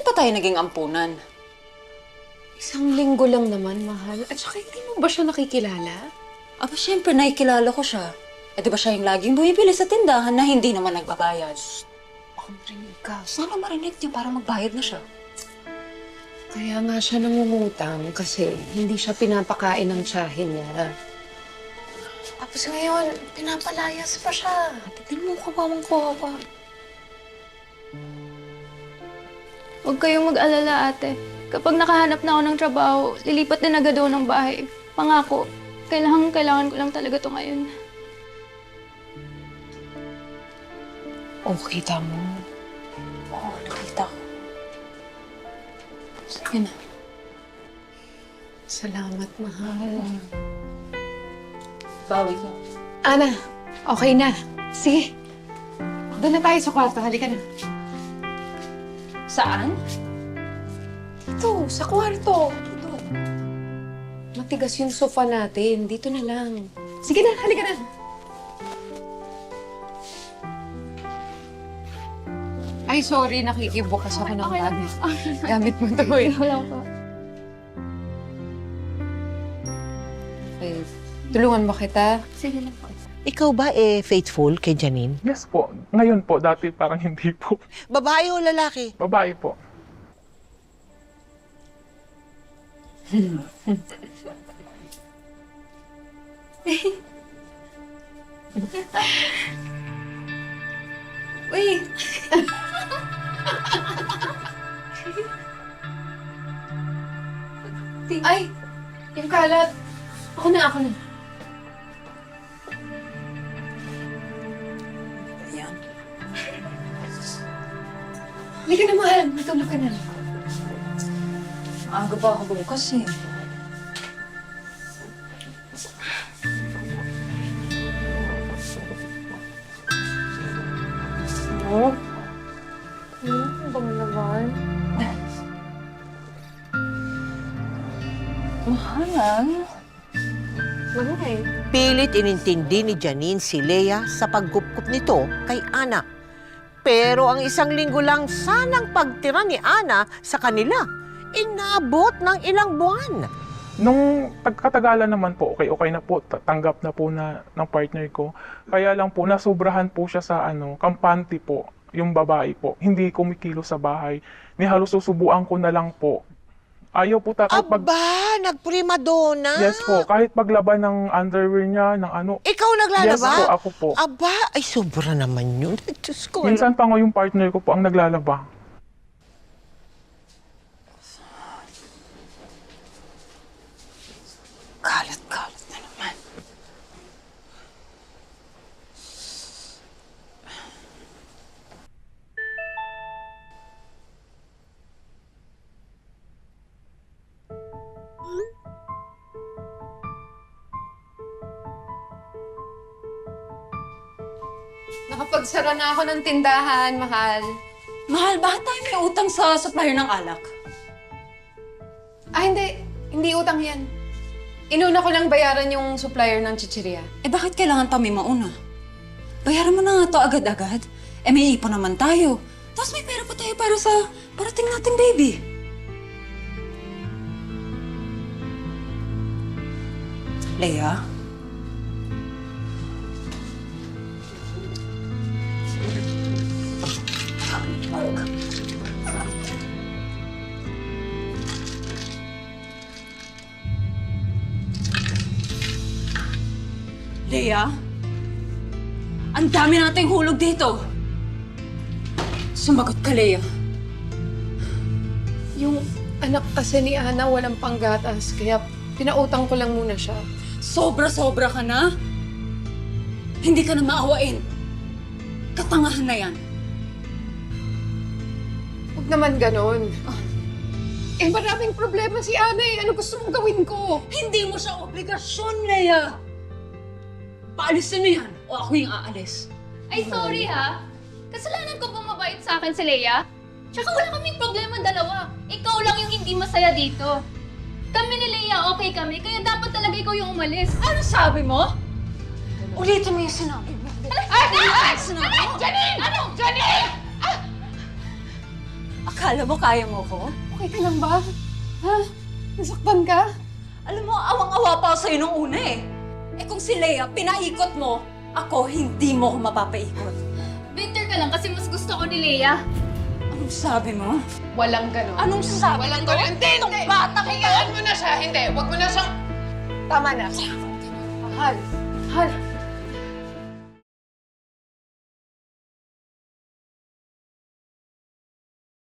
pa tayo naging ampunan? 1 linggo lang naman, mahal. At saka hindi mo ba siya nakikilala? Aba, syempre, nakikilala ko siya. Eh, di ba siya yung laging bumibili sa tindahan na hindi naman nagbabayad? Baka marinig ka. Sana marinig niya para magbayad na siya. Kaya nga siya nangungutang kasi hindi siya pinapakain ng tiyahin niya. Tapos ngayon, pinapalayas pa siya. Tignan mo, kawawang-kawawa. Huwag kayong mag-alala, ate. Kapag nakahanap na ako ng trabaho, lilipat din agad ako ng bahay. Pangako, kailangan ko lang talaga to ngayon. Okay, tamo. Oo, nakita ko. Sige na. Salamat, mahal. Bawi ko. Ana, okay na. Sige. Doon na tayo sa kwarto. Halika na. Saan? Dito, sa kwarto. Dito. Matigas yung sofa natin. Dito na lang. Sige na, halika na. Ay, sorry. Nakikibukas ako ng gamit. Gamit mo to eh. Wala ko. Okay. Tulungan mo kita. Sige na po. Ikaw ba faithful kay Janine? Yes po. Ngayon po, dati parang hindi po. Babae o lalaki? Babae po. Uy! Ay! Yung kalat. Ako na. Ayan. Halika na, mahal. Matulog ka na. Maaga pa ako bukas eh. Oh? Ang bango naman. Mahal. Mahal. Pilit inintindi ni Janine si Lea sa paggupkup nito kay Ana. Pero ang 1 linggo lang sanang pagtira ni Ana sa kanila, inabot ng ilang buwan. Nung pagkatagalan naman po, okay na po, tanggap na po na ng partner ko. Kaya lang po, nasubrahan po siya sa kampante po, yung babae po. Hindi kumikilo sa bahay. Ni halos susubuan ko na lang po. Ayaw po kahit Aba, nagprimadona? Yes po, kahit paglaban ng underwear niya, ng ano. Ikaw naglalaba? Yes po, ako po. Aba, ay sobra naman yun. Diyos ko. Minsan pa nga yung partner ko po ang naglalaba. Kalat na naman. Nakapagsara na ako ng tindahan, mahal. Mahal, bakit tayo may utang sa supplier ng alak? Ah, hindi. Hindi utang yan. Inuna ko lang bayaran yung supplier ng chichirya. Eh, bakit kailangan pa may mauna? Bayaran mo na nga to agad-agad. Eh, may ipon naman tayo. Tapos may pera pa tayo para sa parating nating baby. Leia? Leia? Ang dami nating hulog dito. Sumagot ka, Leia. Yung anak kasi ni Ana walang panggatas, kaya pinautang ko lang muna siya. Sobra-sobra ka na? Hindi ka na maawain. Katangahan na yan. Huwag naman ganon. Eh, maraming problema si Ana eh. Ano gusto mong gawin ko? Hindi mo siya obligasyon, Leia. Paalisin mo yan o ako yung aalis. Ay, sorry ha. Kasalanan ko ba mabait sa akin si Leia? Tsaka wala kaming problema dalawa. Ikaw lang yung hindi masaya dito. Kami ni Leia okay kami, kaya dapat talaga ikaw yung umalis. Ano sabi mo? Ulitin mo yung sinabi mo. Ay! Sinabi mo? Janine! Ano? Janine! Akala mo kaya mo ko? Okay ka lang ba? Ha? Nasaktan ka? Alam mo, awang-awa pa ako sa'yo nung una eh. Eh kung si Leia, pinaikot mo, ako hindi mo ko mapapaikot. Bitter ka lang kasi mas gusto ko ni Leia. Anong sabi mo? Walang ganon. Anong sabi Walang mo? ganon. Hindi, Itong hindi. bata ka Hayaan mo na siya. Hindi, wag mo na siyang... Tama na. Mahal. Mahal.